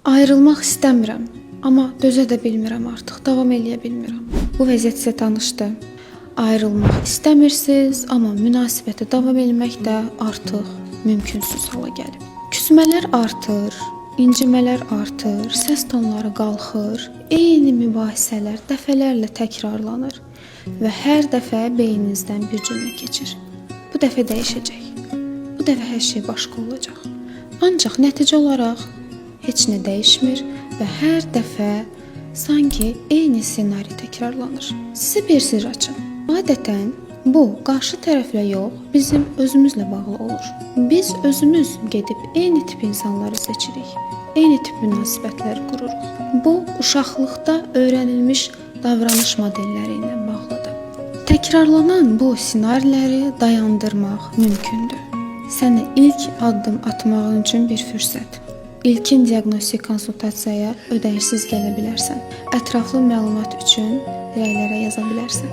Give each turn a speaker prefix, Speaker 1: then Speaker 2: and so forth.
Speaker 1: Ayrılmaq istəmirəm, amma dözə də bilmirəm artıq, davam eləyə bilmirəm. Bu vəziyyət sizə tanışdır. Ayrılmaq istəmirsiniz, amma münasibətə davam etmək də artıq mümkünsüz hala gəlib. Küsmələr artır, incimələr artır, səs tonları qalxır, eyni mübahisələr dəfələrlə təkrarlanır və hər dəfə beyninizdən bir cümlə keçir. Bu dəfə dəyişəcək. Bu dəfə hər şey başqa olacaq. Ancaq nəticə olaraq heç nə dəyişmir və hər dəfə sanki eyni ssenari təkrarlanır. Sizə bir sirr açım. Adətən bu qarşı tərəflə yox, bizim özümüzlə bağlı olur. Biz özümüz gedib eyni tip insanları seçirik, eyni tip münasibətlər qururuq. Bu uşaqlıqda öyrənilmiş davranış modelləri ilə bağlıdır. Təkrarlanan bu ssenariləri dayandırmaq mümkündür. Sənə ilk addım atmağın üçün bir fürsət. İlkin diaqnostik konsultasiyaya ödənişsiz gələ bilərsən. Ətraflı məlumat üçün rəylərə yaza bilərsən.